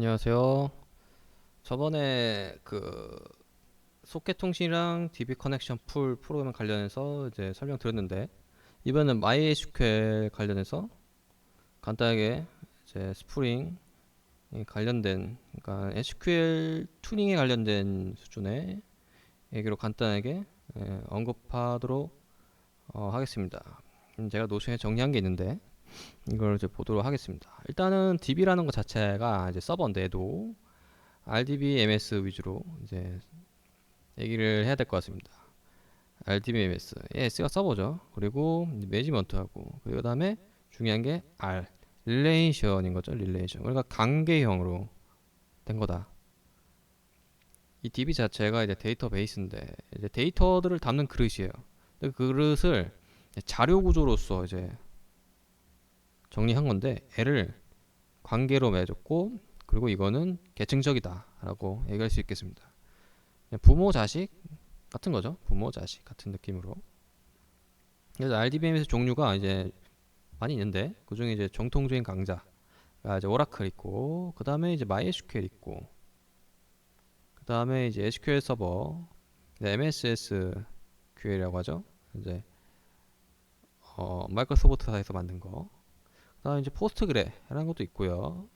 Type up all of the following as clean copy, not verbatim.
안녕하세요. 저번에 소켓 통신이랑 DB 커넥션 풀 프로그램 관련해서 이제 설명드렸는데, 이번에는 MySQL 관련해서 간단하게 이제 스프링 관련된, 그러니까 SQL 튜닝에 관련된 수준의 얘기로 간단하게 언급하도록 하겠습니다. 제가 노션에 정리한 게 있는데 이걸 이제 보도록 하겠습니다. 일단은 DB라는 것 자체가 이제 서버인데도 RDBMS 위주로 이제 얘기를 해야 될 것 같습니다. RDBMS, S가 서버죠. 그리고 매니지먼트하고, 그리고 그다음에 중요한 게 R, 릴레이션인 거죠. 릴레이션. 그러니까 관계형으로 된 거다. 이 DB 자체가 이제 데이터베이스인데 이제 데이터들을 담는 그릇이에요. 그 그릇을 자료 구조로서 이제 정리한 건데 L을 관계로 맺었고, 그리고 이거는 계층적이다라고 얘기할 수 있겠습니다. 부모 자식 같은 거죠. 부모 자식 같은 느낌으로. 그래서 RDBMS 종류가 이제 많이 있는데, 그 중에 이제 정통적인 강자가 이제 오라클 있고, 그 다음에 이제 MySQL 있고, 그 다음에 이제 SQL 서버, MS SQL이라고 하죠. 이제 마이크로소프트사에서 만든 거. 그 다음에 이제 포스트그레라는 것도 있고요.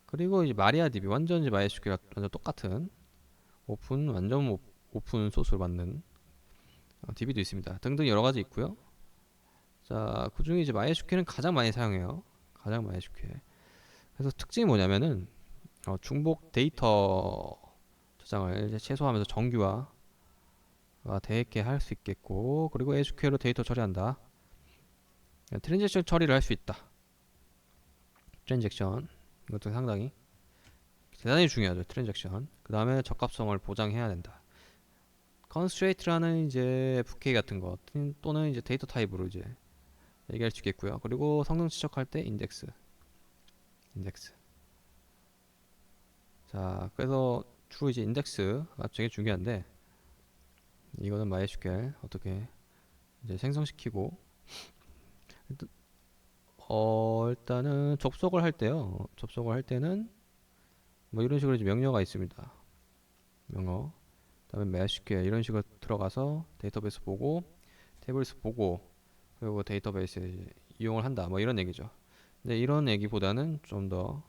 그리고 이제 마리아DB, 완전 이제 MySQL 완전 똑같은 완전 오픈 소스로 만든 DB도 있습니다. 등등 여러 가지 있고요. 자, 그 중에 이제 MySQL은 가장 많이 사용해요. 가장 MySQL. 그래서 특징이 뭐냐면은 중복 데이터 저장을 이제 최소화하면서 정규화가 되게 할 수 있겠고, 그리고 SQL로 데이터 처리한다. 트랜잭션 처리를 할 수 있다. 트랜잭션 이것도 상당히 대단히 중요하죠. 트랜잭션. 그 다음에 적합성을 보장해야 된다. 컨스트레이트라는 이제 FK 같은 것 또는 이제 데이터 타입으로 이제 얘기할 수 있겠고요. 그리고 성능 추적할 때 인덱스. 자, 그래서 주로 이제 인덱스가 되게 중요한데, 이거는 MySQL 어떻게 이제 생성시키고, 일단은 접속을 할 때요. 접속을 할 때는 뭐 이런 식으로 이제 명령어가 있습니다. 명어. 그다음에 MySQL 이런 식으로 들어가서 데이터베이스 보고, 테이블스 보고, 그리고 데이터베이스 이제 이용을 한다. 뭐 이런 얘기죠. 근데 이런 얘기보다는 좀 더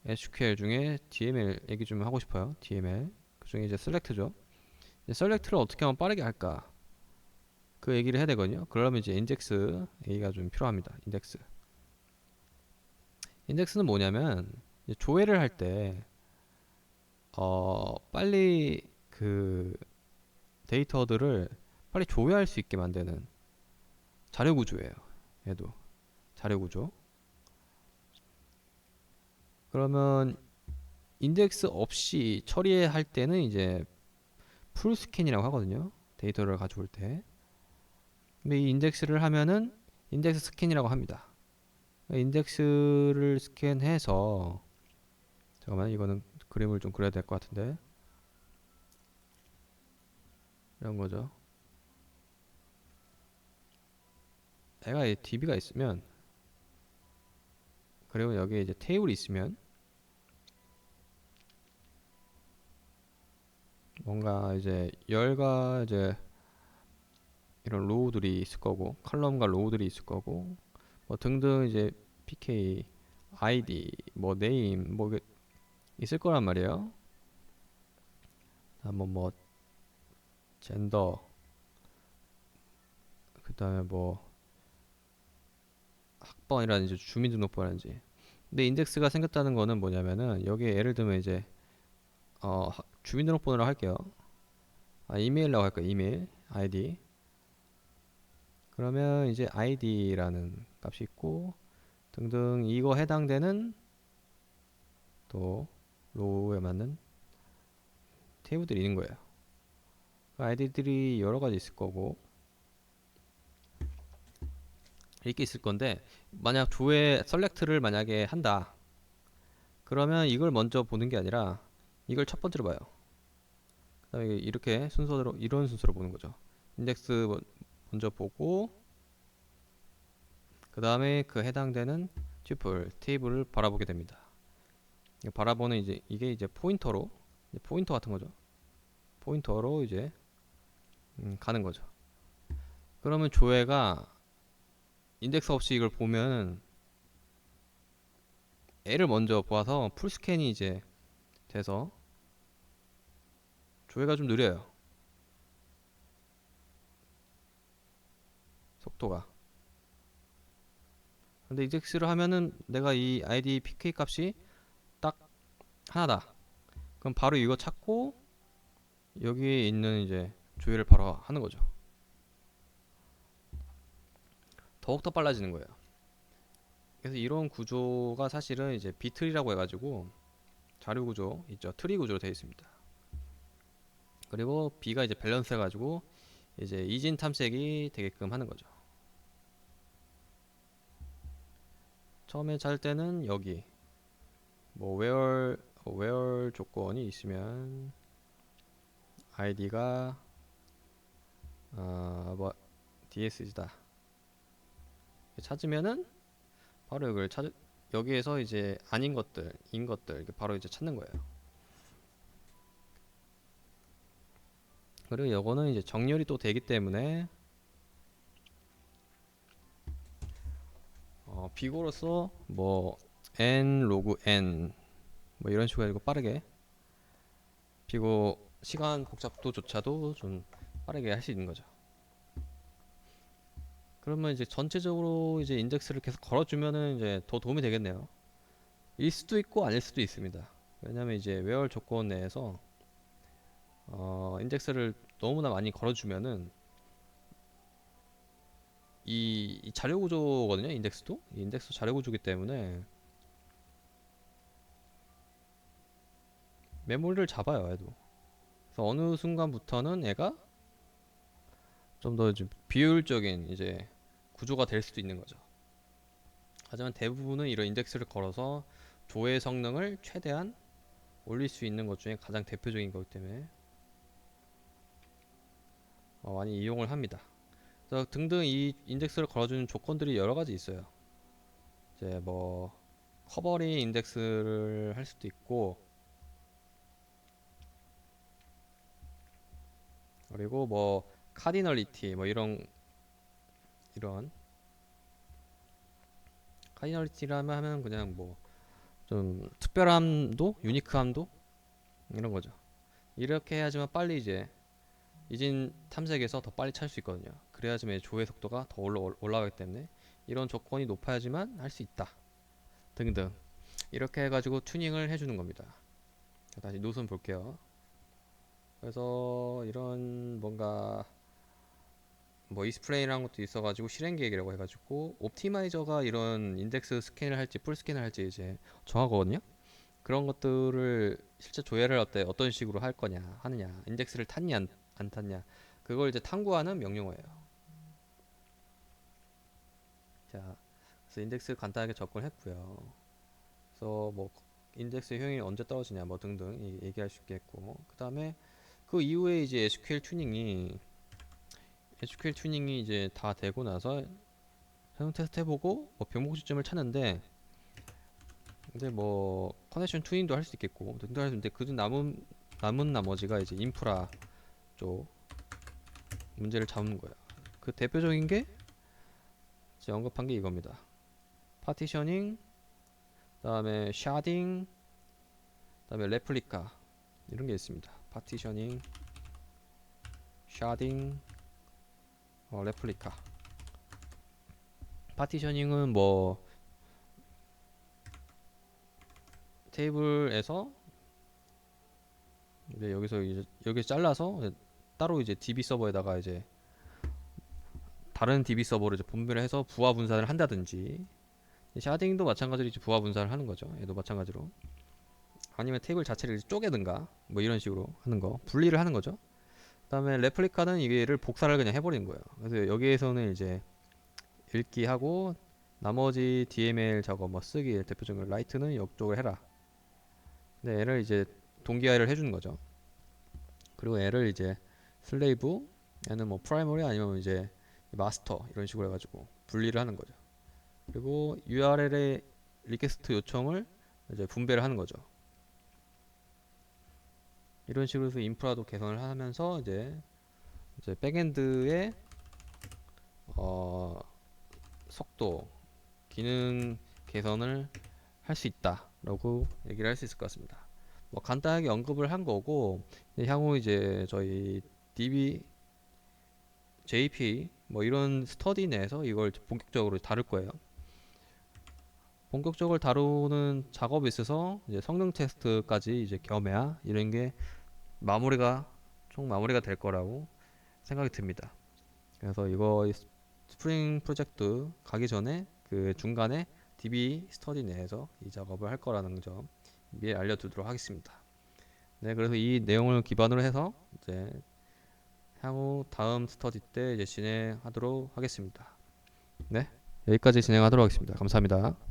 SQL 중에 DML 얘기 좀 하고 싶어요. DML. 그 중에 이제 셀렉트죠. 셀렉트를 어떻게 하면 빠르게 할까? 그 얘기를 해야 되거든요. 그러면 이제 인덱스 얘기가 좀 필요합니다. 인덱스는 뭐냐면 이제 조회를 할 때 빨리 그 데이터들을 빨리 조회할 수 있게 만드는 자료 구조예요. 얘도 자료 구조. 그러면 인덱스 없이 처리할 때는 이제 풀 스캔이라고 하거든요. 데이터를 가져올 때. 근데 이 인덱스를 하면은 인덱스 스캔이라고 합니다. 인덱스를 스캔해서, 잠깐만, 이거는 그림을 좀 그려야 될 것 같은데, 이런 거죠. 애가 DB가 있으면, 그리고 여기에 이제 테이블이 있으면 뭔가 이제 열과 이제 이런 로우들이 있을 거고, 컬럼과 로우들이 있을 거고, 뭐 등등 이제 PK, ID, 뭐 네임, 뭐 있을 거란 말이에요. 한번 뭐 젠더, 그다음에 뭐 학번이라든지 주민등록번이라든지. 근데 인덱스가 생겼다는 거는 뭐냐면은, 여기에 예를 들면 이제 주민등록번호로 할게요. 이메일이라고 할까요? 이메일 ID. 그러면 이제 ID라는 값이 있고 등등, 이거 해당되는 또 로우에 맞는 테이블들이 있는 거예요. 그 아이디들이 여러 가지 있을 거고 이렇게 있을 건데, 만약 조회 셀렉트를 만약에 한다. 그러면 이걸 먼저 보는 게 아니라 이걸 첫 번째로 봐요. 그다음에 이렇게 순서대로, 이런 순서로 보는 거죠. 인덱스 먼저 보고, 그 다음에 그 해당되는 튜플 테이블을 바라보게 됩니다. 바라보는 이게 이제 포인터로, 이제 포인터 같은 거죠. 포인터로 이제 가는 거죠. 그러면 조회가 인덱스 없이 이걸 보면 L을 먼저 보아서 풀 스캔이 이제 돼서 조회가 좀 느려요. 속도가. 근데 인덱스를 하면은 내가 이 id pk 값이 딱 하나다. 그럼 바로 이거 찾고 여기에 있는 이제 조회를 바로 하는 거죠. 더욱더 빨라지는 거예요. 그래서 이런 구조가 사실은 이제 B트리라고 해가지고 자료 구조 있죠. 트리 구조로 되어 있습니다. 그리고 B가 이제 밸런스 해가지고 이제 이진 탐색이 되게끔 하는 거죠. 처음에 찾을 때는 여기 뭐 where 조건이 있으면 id가 뭐 ds다 찾으면은 바로 이걸 여기에서 이제 아닌 것들, 인 것들 이렇게 바로 이제 찾는 거예요. 그리고 요거는 이제 정렬이 또 되기 때문에 비고로서 뭐 n 로그 n 뭐 이런 식으로 해가지고 빠르게 비고 시간 복잡도조차도 좀 빠르게 할 수 있는 거죠. 그러면 이제 전체적으로 이제 인덱스를 계속 걸어주면은 이제 더 도움이 되겠네요. 일 수도 있고 아닐 수도 있습니다. 왜냐면 이제 웨어 조건 내에서 인덱스를 너무나 많이 걸어주면은 이 자료 구조거든요. 인덱스도 이 인덱스 자료 구조기 때문에 메모리를 잡아요. 얘도. 그래서 어느 순간부터는 얘가 좀 더 비효율적인 이제 구조가 될 수도 있는 거죠. 하지만 대부분은 이런 인덱스를 걸어서 조회 성능을 최대한 올릴 수 있는 것 중에 가장 대표적인 거기 때문에 많이 이용을 합니다. 그래서 등등 이 인덱스를 걸어주는 조건들이 여러 가지 있어요. 이제 뭐 커버링 인덱스를 할 수도 있고, 그리고 뭐 카디널리티 뭐 이런 카디널리티라면 하면 그냥 뭐 좀 특별함도 유니크함도 이런 거죠. 이렇게 해야지만 빨리 이제 이진 탐색에서 더 빨리 찾을 수 있거든요. 그래야지만 조회 속도가 더 올라가기 때문에 이런 조건이 높아야지만 할 수 있다 등등 이렇게 해가지고 튜닝을 해주는 겁니다. 다시 노선 볼게요. 그래서 이런 뭔가 뭐 이스플레이라는 것도 있어가지고 실행 계획이라고 해가지고 옵티마이저가 이런 인덱스 스캔을 할지 풀 스캔을 할지 이제 정하거든요. 그런 것들을 실제 조회를 어떤 식으로 할 거냐 하느냐 인덱스를 탔냐 안 탔냐 그걸 이제 탐구하는 명령어예요. 자, 그래서 인덱스 간단하게 접근했고요. 그래서 뭐 인덱스 효용이 언제 떨어지냐 뭐 등등 얘기할 수 있겠고 그 다음에 그 이후에 이제 SQL 튜닝이 이제 다 되고 나서 사용 테스트 해보고 뭐 병목 지점을 찾는데 근데 뭐 커넥션 튜닝도 할 수 있겠고 등등 할 수 있는데 그 남은 나머지가 이제 인프라 쪽 문제를 잡는 거예요. 그 대표적인 게 제가 언급한 게 이겁니다. 파티셔닝, 그다음에 샤딩, 그다음에 레플리카 이런 게 있습니다. 파티셔닝, 샤딩, 레플리카. 파티셔닝은 뭐 테이블에서 이제 여기서 잘라서 따로 이제 DB 서버에다가 이제 다른 DB 서버로 이제 분배를 해서 부하 분산을 한다든지 샤딩도 마찬가지로 이제 부하 분산을 하는 거죠. 얘도 마찬가지로 아니면 테이블 자체를 이제 쪼개든가 뭐 이런 식으로 하는 거 분리를 하는 거죠. 그다음에 레플리카는 이게를 복사를 그냥 해버리는 거예요. 그래서 여기에서는 이제 읽기 하고 나머지 DML 작업 뭐 쓰기 대표적인 라이트는 이쪽을 해라. 근데 얘를 이제 동기화를 해주는 거죠. 그리고 얘를 이제 슬레이브 얘는 뭐 프라이머리 아니면 이제 마스터 이런 식으로 해가지고 분리를 하는 거죠. 그리고 URL의 리퀘스트 요청을 이제 분배를 하는 거죠. 이런 식으로 해서 인프라도 개선을 하면서 이제 백엔드의 어, 속도, 기능 개선을 할 수 있다라고 얘기를 할 수 있을 것 같습니다. 뭐 간단하게 언급을 한 거고 향후 이제 저희 DB, JP 뭐 이런 스터디 내에서 이걸 본격적으로 다룰 거예요. 본격적으로 다루는 작업에 있어서 이제 성능 테스트까지 이제 겸해야 이런 게 마무리가 총 마무리가 될 거라고 생각이 듭니다. 그래서 이거 스프링 프로젝트 가기 전에 그 중간에 DB 스터디 내에서 이 작업을 할 거라는 점 미리 알려두도록 하겠습니다. 네, 그래서 이 내용을 기반으로 해서 이제 향후 다음 스터디 때 이제 진행하도록 하겠습니다. 네, 여기까지 진행하도록 하겠습니다. 감사합니다.